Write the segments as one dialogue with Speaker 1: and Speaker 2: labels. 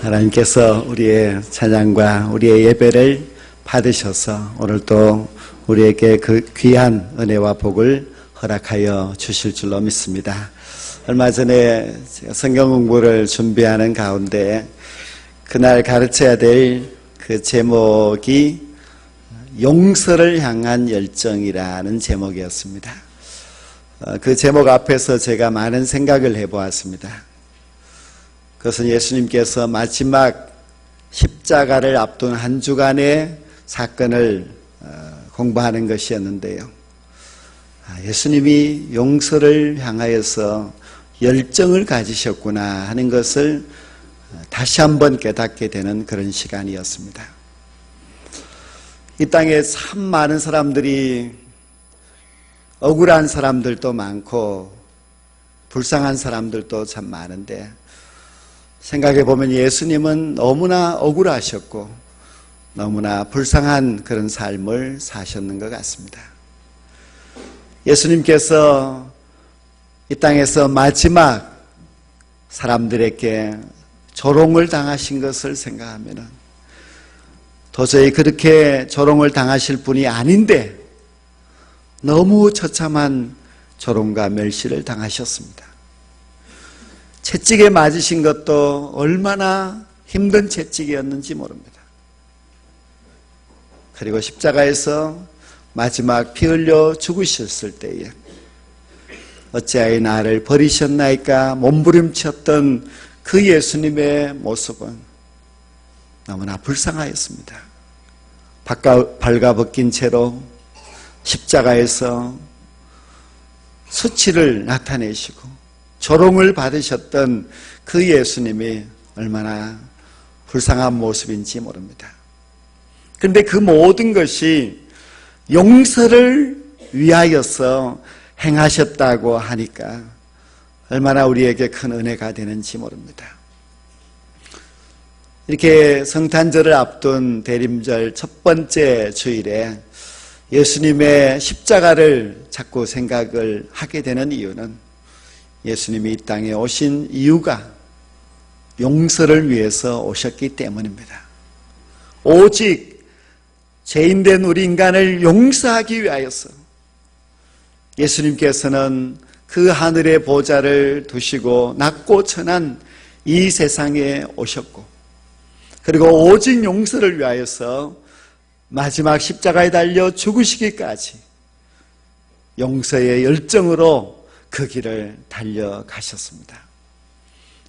Speaker 1: 하나님께서 우리의 찬양과 우리의 예배를 받으셔서 오늘도 우리에게 그 귀한 은혜와 복을 허락하여 주실 줄로 믿습니다. 얼마 전에 제가 성경 공부를 준비하는 가운데 그날 가르쳐야 될 그 제목이 용서를 향한 열정이라는 제목이었습니다. 그 제목 앞에서 제가 많은 생각을 해보았습니다. 그것은 예수님께서 마지막 십자가를 앞둔 한 주간의 사건을 공부하는 것이었는데요. 예수님이 용서를 향하여서 열정을 가지셨구나 하는 것을 다시 한번 깨닫게 되는 그런 시간이었습니다. 이 땅에 참 많은 사람들이 억울한 사람들도 많고 불쌍한 사람들도 참 많은데 생각해 보면 예수님은 너무나 억울하셨고 너무나 불쌍한 그런 삶을 사셨는 것 같습니다. 예수님께서 이 땅에서 마지막 사람들에게 조롱을 당하신 것을 생각하면 도저히 그렇게 조롱을 당하실 분이 아닌데 너무 처참한 조롱과 멸시를 당하셨습니다. 채찍에 맞으신 것도 얼마나 힘든 채찍이었는지 모릅니다. 그리고 십자가에서 마지막 피 흘려 죽으셨을 때에 어찌하여 나를 버리셨나이까 몸부림쳤던 그 예수님의 모습은 너무나 불쌍하였습니다. 발가벗긴 채로 십자가에서 수치를 나타내시고 조롱을 받으셨던 그 예수님이 얼마나 불쌍한 모습인지 모릅니다. 그런데 그 모든 것이 용서를 위하여서 행하셨다고 하니까 얼마나 우리에게 큰 은혜가 되는지 모릅니다. 이렇게 성탄절을 앞둔 대림절 첫 번째 주일에 예수님의 십자가를 자꾸 생각을 하게 되는 이유는 예수님이 이 땅에 오신 이유가 용서를 위해서 오셨기 때문입니다. 오직 죄인된 우리 인간을 용서하기 위하여서 예수님께서는 그 하늘의 보좌를 두시고 낮고 천한 이 세상에 오셨고 그리고 오직 용서를 위하여서 마지막 십자가에 달려 죽으시기까지 용서의 열정으로 그 길을 달려가셨습니다.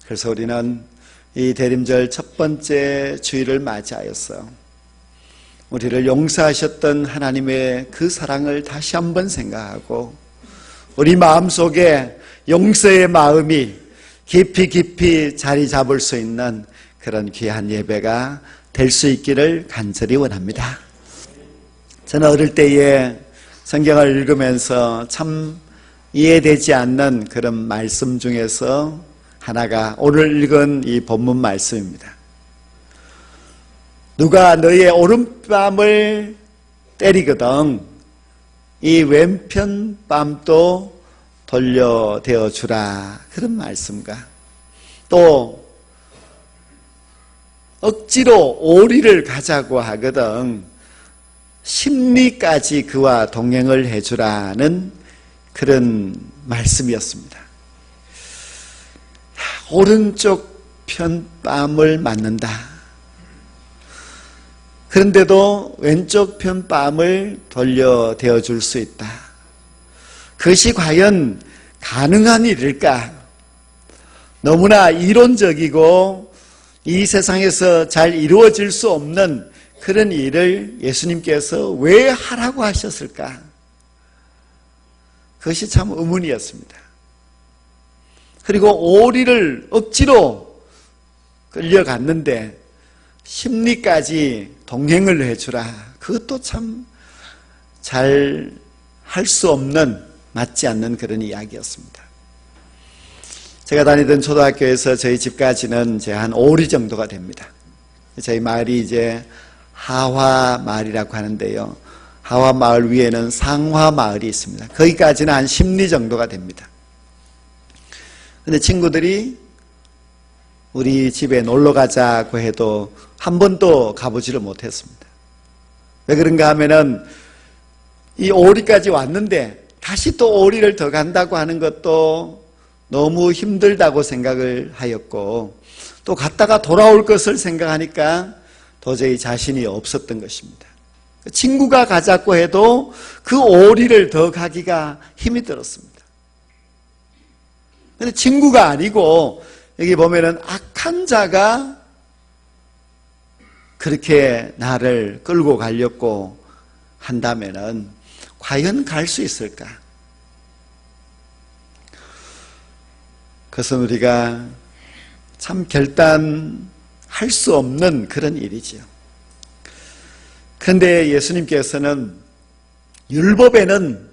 Speaker 1: 그래서 우리는 이 대림절 첫 번째 주일을 맞이하여서 우리를 용서하셨던 하나님의 그 사랑을 다시 한번 생각하고 우리 마음속에 용서의 마음이 깊이 자리 잡을 수 있는 그런 귀한 예배가 될 수 있기를 간절히 원합니다. 저는 어릴 때에 성경을 읽으면서 참 이해되지 않는 그런 말씀 중에서 하나가 오늘 읽은 이 본문 말씀입니다. 누가 너의 오른뺨을 때리거든 이 왼편 뺨도 돌려대어 주라 그런 말씀과 또 억지로 오리를 가자고 하거든 심리까지 그와 동행을 해주라는 그런 말씀이었습니다. 오른쪽 편뺨을 맞는다. 그런데도 왼쪽 편뺨을 돌려대어 줄 수 있다. 그것이 과연 가능한 일일까? 너무나 이론적이고 이 세상에서 잘 이루어질 수 없는 그런 일을 예수님께서 왜 하라고 하셨을까? 그것이 참 의문이었습니다. 그리고 오리를 억지로 끌려갔는데 심리까지 동행을 해주라. 그것도 참 잘 할 수 없는 맞지 않는 그런 이야기였습니다. 제가 다니던 초등학교에서 저희 집까지는 이제 한 5리 정도가 됩니다. 저희 마을이 이제 하화 마을이라고 하는데요. 하화 마을 위에는 상화 마을이 있습니다. 거기까지는 한 10리 정도가 됩니다. 근데 친구들이 우리 집에 놀러 가자고 해도 한 번도 가보지를 못했습니다. 왜 그런가 하면은 이 오리까지 왔는데 다시 또 오리를 더 간다고 하는 것도 너무 힘들다고 생각을 하였고, 또 갔다가 돌아올 것을 생각하니까 도저히 자신이 없었던 것입니다. 친구가 가자고 해도 그 오리를 더 가기가 힘이 들었습니다. 근데 친구가 아니고 여기 보면은 악한 자가 그렇게 나를 끌고 가려고 한다면은 과연 갈 수 있을까? 그것은 우리가 참 결단할 수 없는 그런 일이지요. 그런데 예수님께서는 율법에는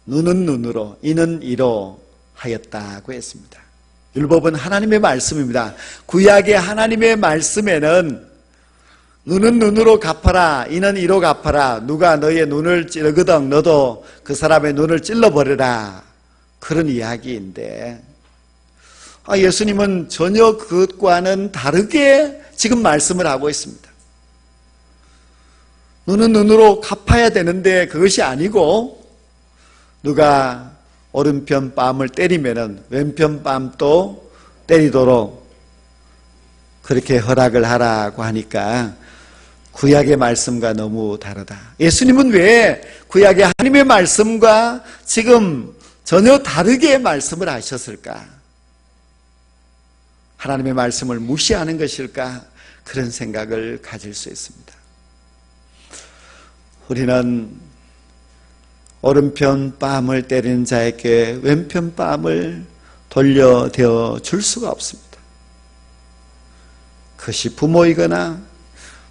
Speaker 1: 눈은 눈으로, 이는 이로 하였다고 했습니다. 율법은 하나님의 말씀입니다. 구약의 하나님의 말씀에는 눈은 눈으로 갚아라, 이는 이로 갚아라, 누가 너의 눈을 찌르거든 너도 그 사람의 눈을 찔러버려라, 그런 이야기인데, 예수님은 전혀 그것과는 다르게 지금 말씀을 하고 있습니다. 눈은 눈으로 갚아야 되는데 그것이 아니고, 누가 오른편 뺨을 때리면은 왼편 뺨도 때리도록 그렇게 허락을 하라고 하니까 구약의 말씀과 너무 다르다. 예수님은 왜 구약의 하나님의 말씀과 지금 전혀 다르게 말씀을 하셨을까? 하나님의 말씀을 무시하는 것일까? 그런 생각을 가질 수 있습니다. 우리는 오른편 뺨을 때리는 자에게 왼편 뺨을 돌려대어 줄 수가 없습니다. 그것이 부모이거나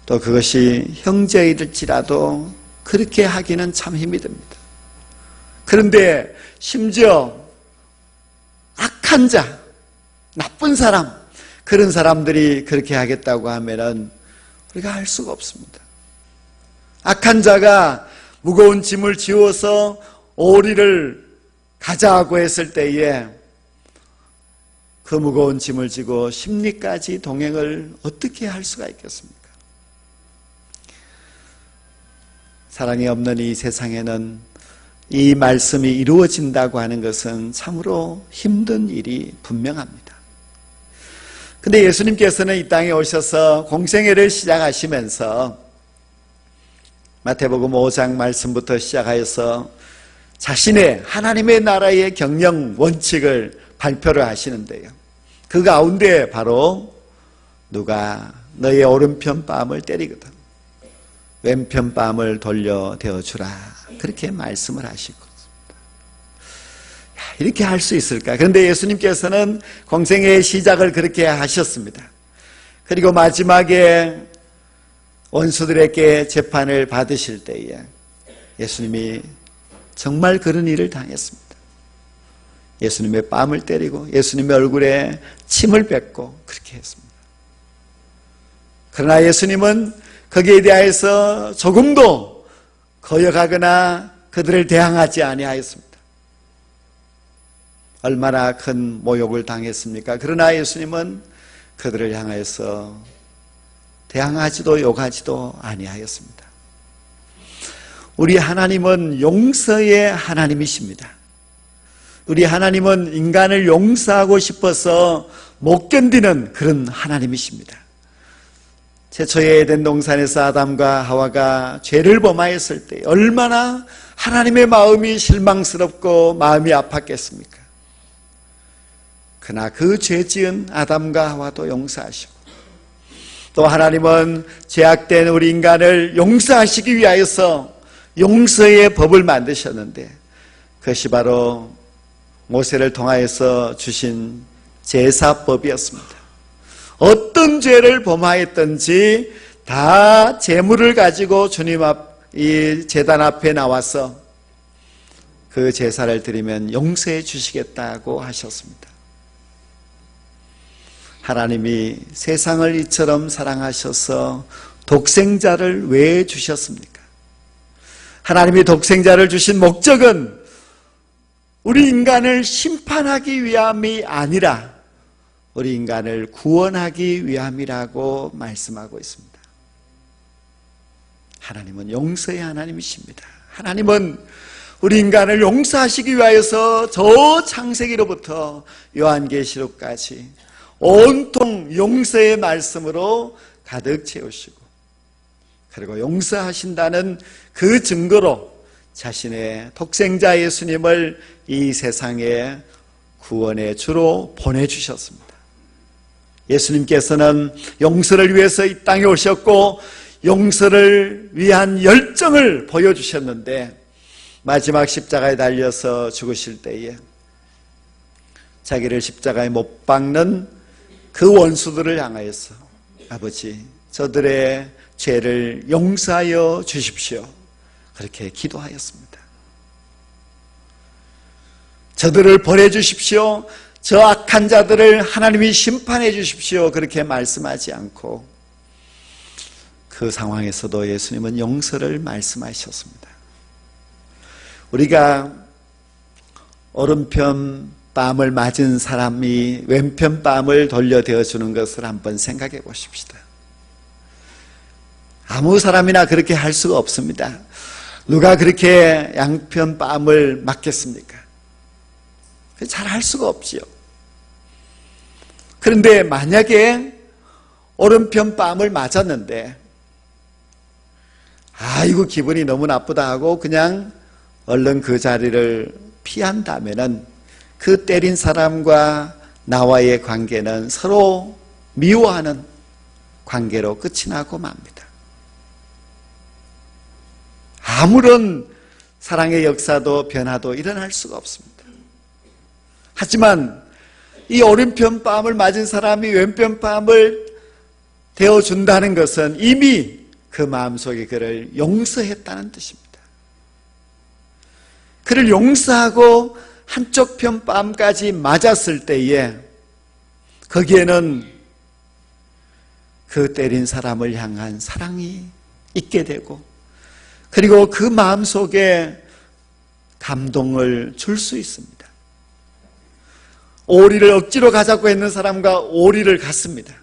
Speaker 1: 또 그것이 형제일지라도 그렇게 하기는 참 힘이 듭니다. 그런데 심지어 악한 자, 나쁜 사람, 그런 사람들이 그렇게 하겠다고 하면은 우리가 할 수가 없습니다. 악한 자가 무거운 짐을 지워서 오리를 가자고 했을 때에 그 무거운 짐을 지고 십리까지 동행을 어떻게 할 수가 있겠습니까? 사랑이 없는 이 세상에는 이 말씀이 이루어진다고 하는 것은 참으로 힘든 일이 분명합니다. 근데 예수님께서는 이 땅에 오셔서 공생애를 시작하시면서 마태복음 5장 말씀부터 시작하여서 자신의 하나님의 나라의 경영 원칙을 발표를 하시는데요. 그 가운데 바로 누가 너의 오른편 뺨을 때리거든 왼편 뺨을 돌려대어 주라, 그렇게 말씀을 하시고 이렇게 할 수 있을까? 그런데 예수님께서는 공생애의 시작을 그렇게 하셨습니다. 그리고 마지막에 원수들에게 재판을 받으실 때에 예수님이 정말 그런 일을 당했습니다. 예수님의 뺨을 때리고 예수님의 얼굴에 침을 뱉고 그렇게 했습니다. 그러나 예수님은 거기에 대하여서 조금도 거역하거나 그들을 대항하지 아니하였습니다. 얼마나 큰 모욕을 당했습니까? 그러나 예수님은 그들을 향하여서 대항하지도 욕하지도 아니하였습니다. 우리 하나님은 용서의 하나님이십니다. 우리 하나님은 인간을 용서하고 싶어서 못 견디는 그런 하나님이십니다. 최초의 에덴 동산에서 아담과 하와가 죄를 범하였을 때 얼마나 하나님의 마음이 실망스럽고 마음이 아팠겠습니까? 그러나 그 죄 지은 아담과 하와도 용서하시고, 또 하나님은 죄악된 우리 인간을 용서하시기 위하여서 용서의 법을 만드셨는데, 그것이 바로 모세를 통하여서 주신 제사법이었습니다. 어떤 죄를 범하였든지 다 제물을 가지고 주님 이 제단 앞에 나와서 그 제사를 드리면 용서해 주시겠다고 하셨습니다. 하나님이 세상을 이처럼 사랑하셔서 독생자를 왜 주셨습니까? 하나님이 독생자를 주신 목적은 우리 인간을 심판하기 위함이 아니라 우리 인간을 구원하기 위함이라고 말씀하고 있습니다. 하나님은 용서의 하나님이십니다. 하나님은 우리 인간을 용서하시기 위하여서 저 창세기로부터 요한계시록까지 온통 용서의 말씀으로 가득 채우시고, 그리고 용서하신다는 그 증거로 자신의 독생자 예수님을 이 세상에 구원의 주로 보내주셨습니다. 예수님께서는 용서를 위해서 이 땅에 오셨고 용서를 위한 열정을 보여주셨는데, 마지막 십자가에 달려서 죽으실 때에 자기를 십자가에 못 박는 그 원수들을 향하여서 아버지, 저들의 죄를 용서하여 주십시오, 그렇게 기도하였습니다. 저들을 보내주십시오, 저 악한 자들을 하나님이 심판해 주십시오, 그렇게 말씀하지 않고 그 상황에서도 예수님은 용서를 말씀하셨습니다. 우리가 오른편 뺨을 맞은 사람이 왼편 뺨을 돌려대어 주는 것을 한번 생각해 보십시다. 아무 사람이나 그렇게 할 수가 없습니다. 누가 그렇게 양편 뺨을 맞겠습니까? 잘 할 수가 없지요. 그런데 만약에 오른편 뺨을 맞았는데 아이고 기분이 너무 나쁘다 하고 그냥 얼른 그 자리를 피한다면은 그 때린 사람과 나와의 관계는 서로 미워하는 관계로 끝이 나고 맙니다. 아무런 사랑의 역사도 변화도 일어날 수가 없습니다. 하지만 이 오른편 뺨을 맞은 사람이 왼편 뺨을 대어준다는 것은 이미 그 마음속에 그를 용서했다는 뜻입니다. 그를 용서하고 한쪽 편 뺨까지 맞았을 때에 거기에는 그 때린 사람을 향한 사랑이 있게 되고, 그리고 그 마음속에 감동을 줄 수 있습니다. 오리를 억지로 가자고 했는 사람과 오리를 갔습니다.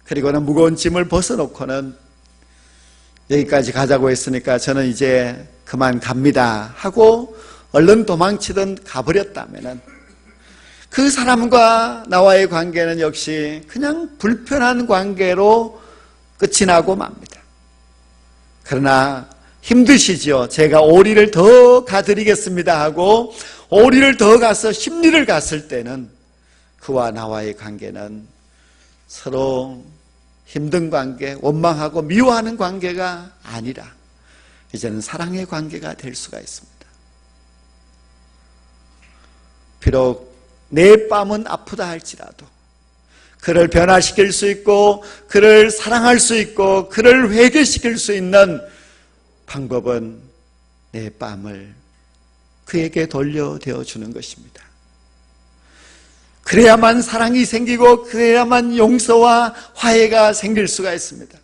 Speaker 1: 그리고는 무거운 짐을 벗어놓고는 여기까지 가자고 했으니까 저는 이제 그만 갑니다 하고 얼른 도망치던 가버렸다면 그 사람과 나와의 관계는 역시 그냥 불편한 관계로 끝이 나고 맙니다. 그러나 힘드시죠? 제가 오리를 더 가드리겠습니다 하고 오리를 더 가서 심리를 갔을 때는 그와 나와의 관계는 서로 힘든 관계, 원망하고 미워하는 관계가 아니라 이제는 사랑의 관계가 될 수가 있습니다. 비록 내 뺨은 아프다 할지라도 그를 변화시킬 수 있고 그를 사랑할 수 있고 그를 회개시킬 수 있는 방법은 내 뺨을 그에게 돌려대어 주는 것입니다. 그래야만 사랑이 생기고 그래야만 용서와 화해가 생길 수가 있습니다.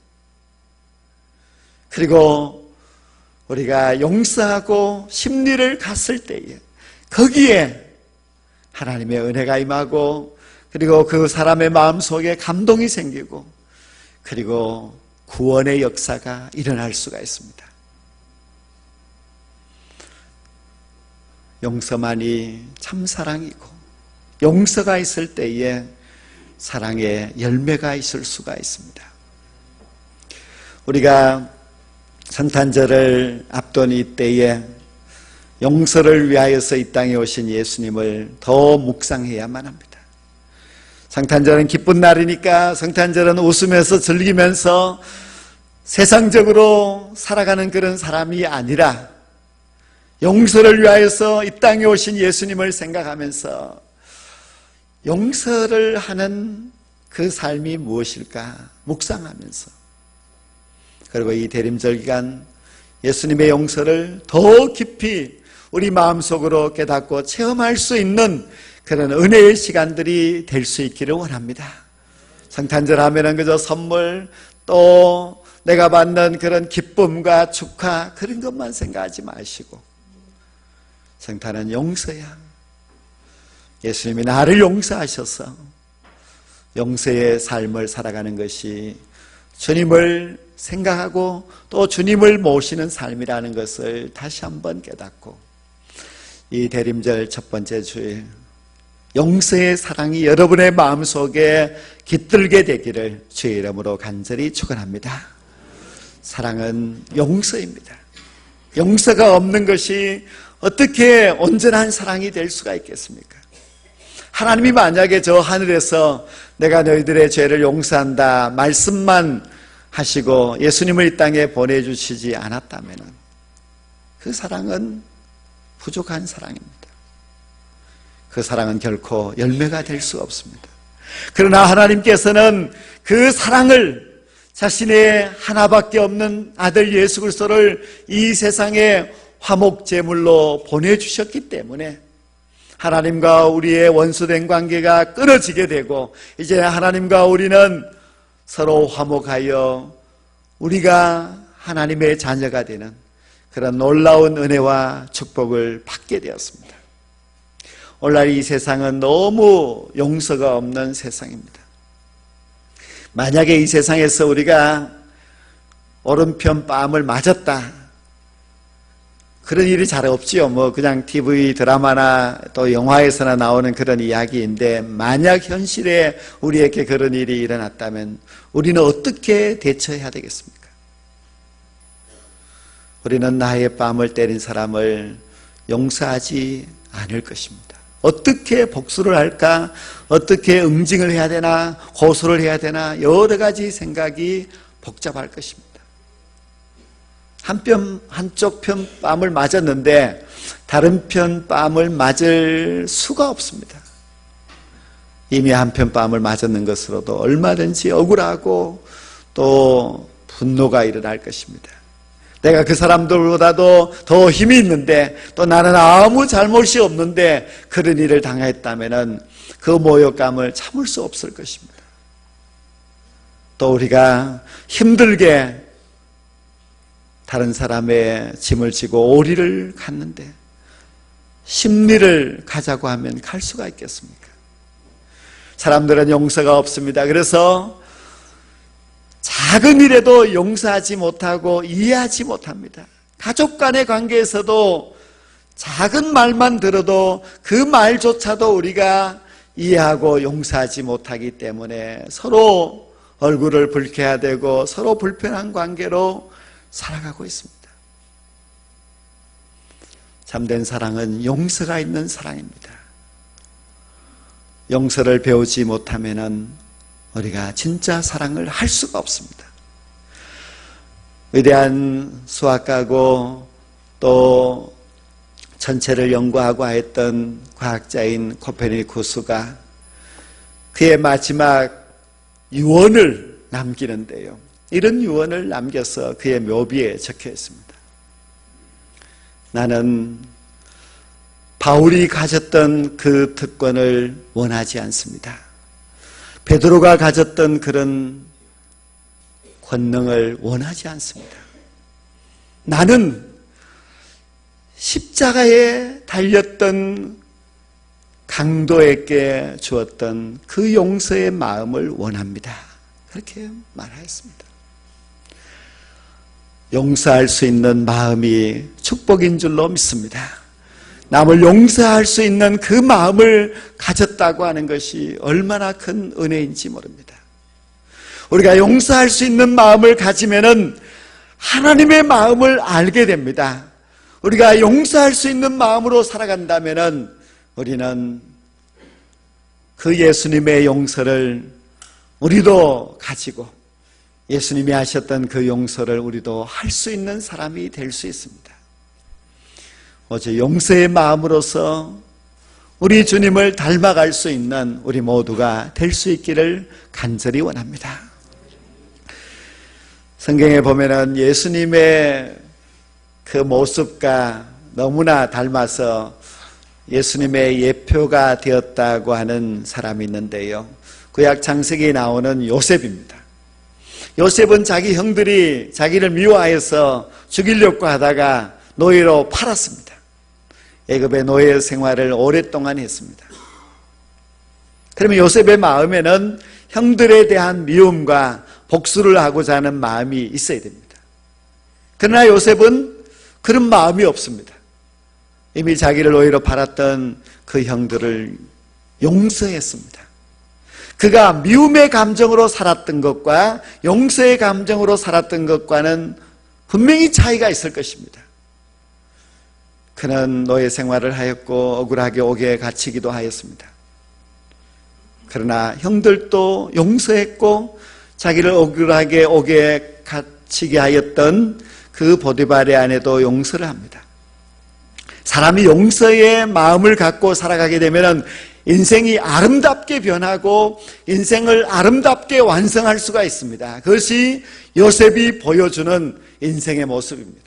Speaker 1: 그리고 우리가 용서하고 심리를 갔을 때에 거기에 하나님의 은혜가 임하고, 그리고 그 사람의 마음속에 감동이 생기고, 그리고 구원의 역사가 일어날 수가 있습니다. 용서만이 참 사랑이고, 용서가 있을 때에 사랑의 열매가 있을 수가 있습니다. 우리가 성탄절을 앞둔 이때에 용서를 위하여서 이 땅에 오신 예수님을 더 묵상해야만 합니다. 성탄절은 기쁜 날이니까 성탄절은 웃으면서 즐기면서 세상적으로 살아가는 그런 사람이 아니라 용서를 위하여서 이 땅에 오신 예수님을 생각하면서 용서를 하는 그 삶이 무엇일까 묵상하면서, 그리고 이 대림절 기간 예수님의 용서를 더 깊이 우리 마음속으로 깨닫고 체험할 수 있는 그런 은혜의 시간들이 될 수 있기를 원합니다. 성탄절 하면은 그저 선물, 또 내가 받는 그런 기쁨과 축하, 그런 것만 생각하지 마시고 성탄은 용서야. 예수님이 나를 용서하셔서 용서의 삶을 살아가는 것이 주님을 생각하고 또 주님을 모시는 삶이라는 것을 다시 한번 깨닫고, 이 대림절 첫 번째 주일 용서의 사랑이 여러분의 마음속에 깃들게 되기를 주의 이름으로 간절히 축원합니다. 사랑은 용서입니다. 용서가 없는 것이 어떻게 온전한 사랑이 될 수가 있겠습니까? 하나님이 만약에 저 하늘에서 내가 너희들의 죄를 용서한다 말씀만 하시고 예수님을 이 땅에 보내주시지 않았다면 그 사랑은 부족한 사랑입니다. 그 사랑은 결코 열매가 될 수 없습니다. 그러나 하나님께서는 그 사랑을 자신의 하나밖에 없는 아들 예수 그리스도를 이 세상에 화목제물로 보내주셨기 때문에 하나님과 우리의 원수된 관계가 끊어지게 되고, 이제 하나님과 우리는 서로 화목하여 우리가 하나님의 자녀가 되는 그런 놀라운 은혜와 축복을 받게 되었습니다. 오늘날 이 세상은 너무 용서가 없는 세상입니다. 만약에 이 세상에서 우리가 오른편 뺨을 맞았다, 그런 일이 잘 없지요. 그냥 TV 드라마나 또 영화에서나 나오는 그런 이야기인데, 만약 현실에 우리에게 그런 일이 일어났다면 우리는 어떻게 대처해야 되겠습니까? 우리는 나의 뺨을 때린 사람을 용서하지 않을 것입니다. 어떻게 복수를 할까? 어떻게 응징을 해야 되나? 고소를 해야 되나? 여러 가지 생각이 복잡할 것입니다. 한쪽 편 뺨을 맞았는데 다른 편 뺨을 맞을 수가 없습니다. 이미 한편 뺨을 맞았는 것으로도 얼마든지 억울하고 또 분노가 일어날 것입니다. 내가 그 사람들보다도 더 힘이 있는데 또 나는 아무 잘못이 없는데 그런 일을 당했다면 그 모욕감을 참을 수 없을 것입니다. 또 우리가 힘들게 다른 사람의 짐을 지고 오리를 갔는데 심리를 가자고 하면 갈 수가 있겠습니까? 사람들은 용서가 없습니다. 그래서 작은 일에도 용서하지 못하고 이해하지 못합니다. 가족 간의 관계에서도 작은 말만 들어도 그 말조차도 우리가 이해하고 용서하지 못하기 때문에 서로 얼굴을 붉혀야 되고 서로 불편한 관계로 살아가고 있습니다. 참된 사랑은 용서가 있는 사랑입니다. 용서를 배우지 못하면 우리가 진짜 사랑을 할 수가 없습니다. 위대한 수학가고 또 천체를 연구하고 했던 과학자인 코페르니쿠스가 그의 마지막 유언을 남기는데요, 이런 유언을 남겨서 그의 묘비에 적혀 있습니다. 나는 바울이 가졌던 그 특권을 원하지 않습니다. 베드로가 가졌던 그런 권능을 원하지 않습니다. 나는 십자가에 달렸던 강도에게 주었던 그 용서의 마음을 원합니다. 그렇게 말하였습니다. 용서할 수 있는 마음이 축복인 줄로 믿습니다. 남을 용서할 수 있는 그 마음을 가졌다고 하는 것이 얼마나 큰 은혜인지 모릅니다. 우리가 용서할 수 있는 마음을 가지면은 하나님의 마음을 알게 됩니다. 우리가 용서할 수 있는 마음으로 살아간다면은 우리는 그 예수님의 용서를 우리도 가지고 예수님이 하셨던 그 용서를 우리도 할 수 있는 사람이 될 수 있습니다. 어제 용서의 마음으로서 우리 주님을 닮아갈 수 있는 우리 모두가 될 수 있기를 간절히 원합니다. 성경에 보면은 예수님의 그 모습과 너무나 닮아서 예수님의 예표가 되었다고 하는 사람이 있는데요, 구약 창세기에 나오는 요셉입니다. 요셉은 자기 형들이 자기를 미워하여서 죽이려고 하다가 노예로 팔았습니다. 애굽의 노예 생활을 오랫동안 했습니다. 그러면 요셉의 마음에는 형들에 대한 미움과 복수를 하고자 하는 마음이 있어야 됩니다. 그러나 요셉은 그런 마음이 없습니다. 이미 자기를 오히려 팔았던 그 형들을 용서했습니다. 그가 미움의 감정으로 살았던 것과 용서의 감정으로 살았던 것과는 분명히 차이가 있을 것입니다. 그는 노예 생활을 하였고 억울하게 옥에 갇히기도 하였습니다. 그러나 형들도 용서했고 자기를 억울하게 옥에 갇히게 하였던 그 보디발의 아내도 용서를 합니다. 사람이 용서의 마음을 갖고 살아가게 되면 인생이 아름답게 변하고 인생을 아름답게 완성할 수가 있습니다. 그것이 요셉이 보여주는 인생의 모습입니다.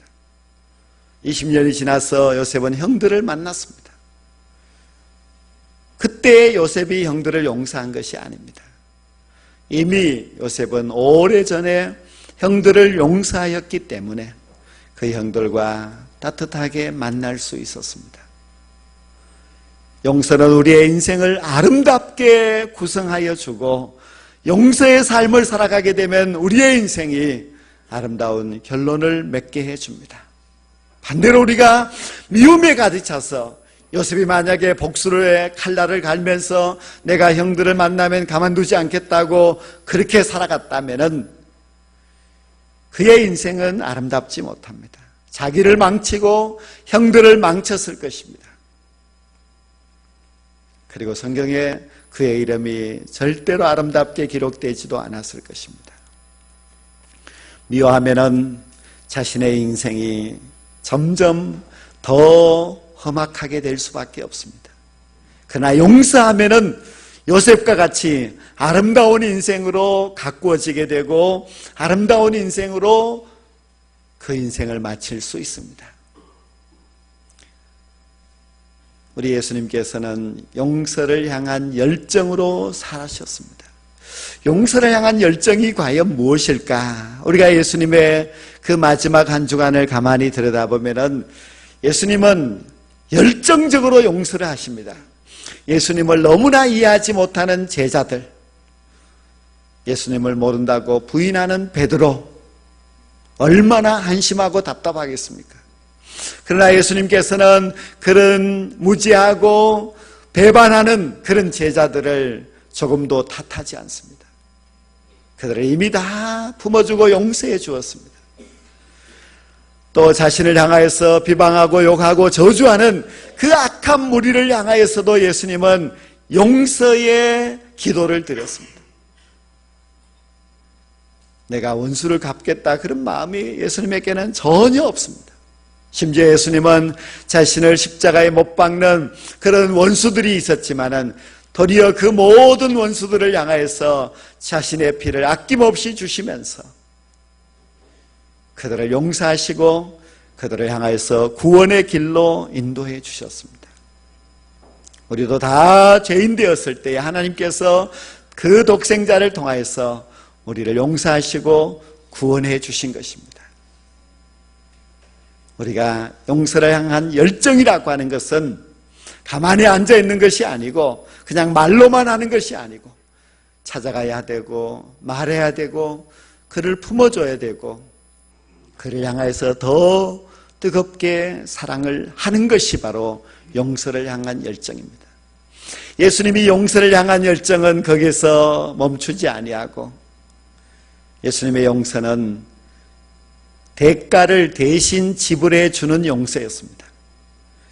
Speaker 1: 20년이 지나서 요셉은 형들을 만났습니다. 그때 요셉이 형들을 용서한 것이 아닙니다. 이미 요셉은 오래전에 형들을 용서하였기 때문에 그 형들과 따뜻하게 만날 수 있었습니다. 용서는 우리의 인생을 아름답게 구성하여 주고 용서의 삶을 살아가게 되면 우리의 인생이 아름다운 결론을 맺게 해줍니다. 반대로 우리가 미움에 가득 차서 요셉이 만약에 복수의 칼날을 갈면서 내가 형들을 만나면 가만두지 않겠다고 그렇게 살아갔다면 그의 인생은 아름답지 못합니다. 자기를 망치고 형들을 망쳤을 것입니다. 그리고 성경에 그의 이름이 절대로 아름답게 기록되지도 않았을 것입니다. 미워하면은 자신의 인생이 점점 더 험악하게 될 수밖에 없습니다. 그러나 용서하면은 요셉과 같이 아름다운 인생으로 가꾸어지게 되고 아름다운 인생으로 그 인생을 마칠 수 있습니다. 우리 예수님께서는 용서를 향한 열정으로 살아셨습니다. 용서를 향한 열정이 과연 무엇일까? 우리가 예수님의 그 마지막 한 주간을 가만히 들여다보면 예수님은 열정적으로 용서를 하십니다. 예수님을 너무나 이해하지 못하는 제자들, 예수님을 모른다고 부인하는 베드로, 얼마나 한심하고 답답하겠습니까? 그러나 예수님께서는 그런 무지하고 배반하는 그런 제자들을 조금도 탓하지 않습니다. 그들을 이미 다 품어주고 용서해 주었습니다. 또 자신을 향하여서 비방하고 욕하고 저주하는 그 악한 무리를 향하여서도 예수님은 용서의 기도를 드렸습니다. 내가 원수를 갚겠다 그런 마음이 예수님에게는 전혀 없습니다. 심지어 예수님은 자신을 십자가에 못 박는 그런 원수들이 있었지만은 도리어 그 모든 원수들을 향하여서 자신의 피를 아낌없이 주시면서 그들을 용서하시고 그들을 향하여서 구원의 길로 인도해 주셨습니다. 우리도 다 죄인 되었을 때에 하나님께서 그 독생자를 통하여서 우리를 용서하시고 구원해 주신 것입니다. 우리가 용서를 향한 열정이라고 하는 것은 가만히 앉아 있는 것이 아니고 그냥 말로만 하는 것이 아니고 찾아가야 되고 말해야 되고 그를 품어줘야 되고 그를 향해서 더 뜨겁게 사랑을 하는 것이 바로 용서를 향한 열정입니다. 예수님이 용서를 향한 열정은 거기서 멈추지 아니하고 예수님의 용서는 대가를 대신 지불해 주는 용서였습니다.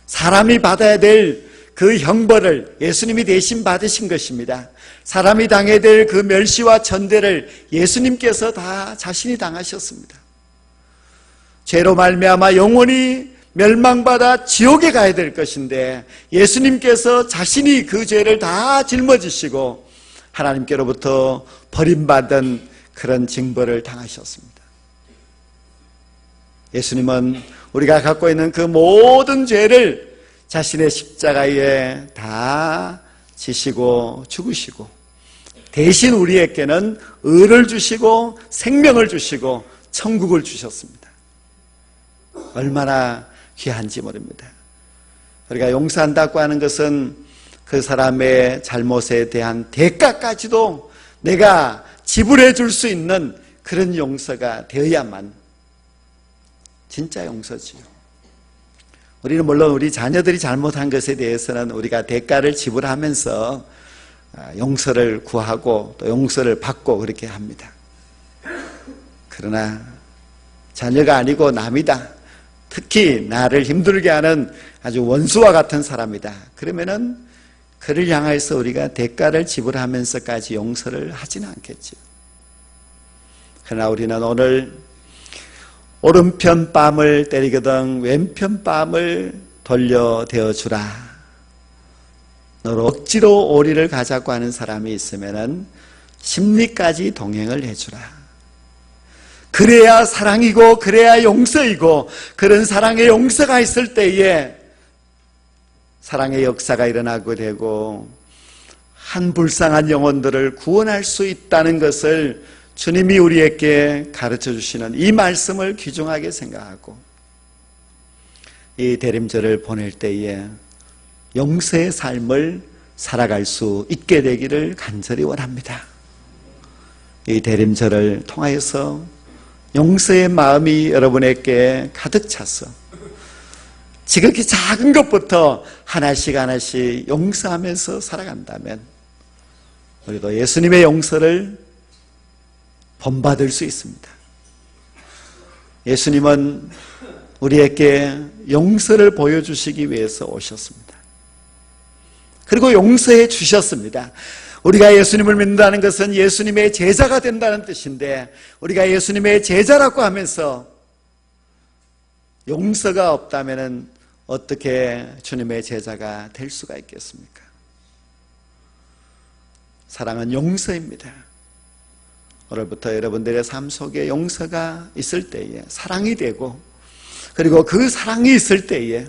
Speaker 1: 사람이 받아야 될 그 형벌을 예수님이 대신 받으신 것입니다. 사람이 당해야 될 그 멸시와 천대를 예수님께서 다 자신이 당하셨습니다. 죄로 말미암아 영원히 멸망받아 지옥에 가야 될 것인데 예수님께서 자신이 그 죄를 다 짊어지시고 하나님께로부터 버림받은 그런 징벌을 당하셨습니다. 예수님은 우리가 갖고 있는 그 모든 죄를 자신의 십자가에 다 지시고 죽으시고 대신 우리에게는 의를 주시고 생명을 주시고 천국을 주셨습니다. 얼마나 귀한지 모릅니다. 우리가 용서한다고 하는 것은 그 사람의 잘못에 대한 대가까지도 내가 지불해 줄 수 있는 그런 용서가 되어야만 진짜 용서지요. 우리는 물론 우리 자녀들이 잘못한 것에 대해서는 우리가 대가를 지불하면서 용서를 구하고 또 용서를 받고 그렇게 합니다. 그러나 자녀가 아니고 남이다. 특히 나를 힘들게 하는 아주 원수와 같은 사람이다. 그러면은 그를 향해서 우리가 대가를 지불하면서까지 용서를 하지는 않겠죠. 그러나 우리는 오늘 오른편 뺨을 때리거든 왼편 뺨을 돌려대어 주라. 너로 억지로 오리를 가자고 하는 사람이 있으면은 심리까지 동행을 해주라. 그래야 사랑이고 그래야 용서이고, 그런 사랑의 용서가 있을 때에 사랑의 역사가 일어나게 되고 한 불쌍한 영혼들을 구원할 수 있다는 것을 주님이 우리에게 가르쳐 주시는 이 말씀을 귀중하게 생각하고 이 대림절을 보낼 때에 용서의 삶을 살아갈 수 있게 되기를 간절히 원합니다. 이 대림절을 통하여서 용서의 마음이 여러분에게 가득 차서 지극히 작은 것부터 하나씩 하나씩 용서하면서 살아간다면 우리도 예수님의 용서를 본받을 수 있습니다. 예수님은 우리에게 용서를 보여주시기 위해서 오셨습니다. 그리고 용서해 주셨습니다. 우리가 예수님을 믿는다는 것은 예수님의 제자가 된다는 뜻인데, 우리가 예수님의 제자라고 하면서 용서가 없다면 어떻게 주님의 제자가 될 수가 있겠습니까? 사랑은 용서입니다. 오늘부터 여러분들의 삶 속에 용서가 있을 때에 사랑이 되고, 그리고 그 사랑이 있을 때에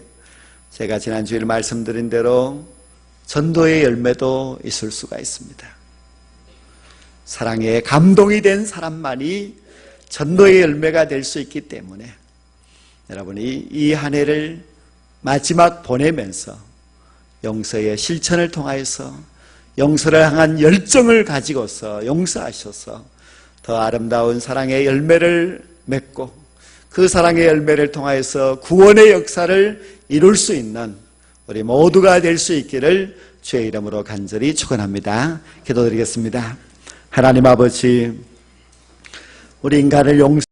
Speaker 1: 제가 지난주에 말씀드린 대로 전도의 열매도 있을 수가 있습니다. 사랑에 감동이 된 사람만이 전도의 열매가 될 수 있기 때문에 여러분이 이 한 해를 마지막 보내면서 용서의 실천을 통하여서 용서를 향한 열정을 가지고서 용서하셔서 더 아름다운 사랑의 열매를 맺고 그 사랑의 열매를 통하여서 구원의 역사를 이룰 수 있는 우리 모두가 될 수 있기를 주의 이름으로 간절히 축원합니다. 기도드리겠습니다. 하나님 아버지, 우리 인간을 용서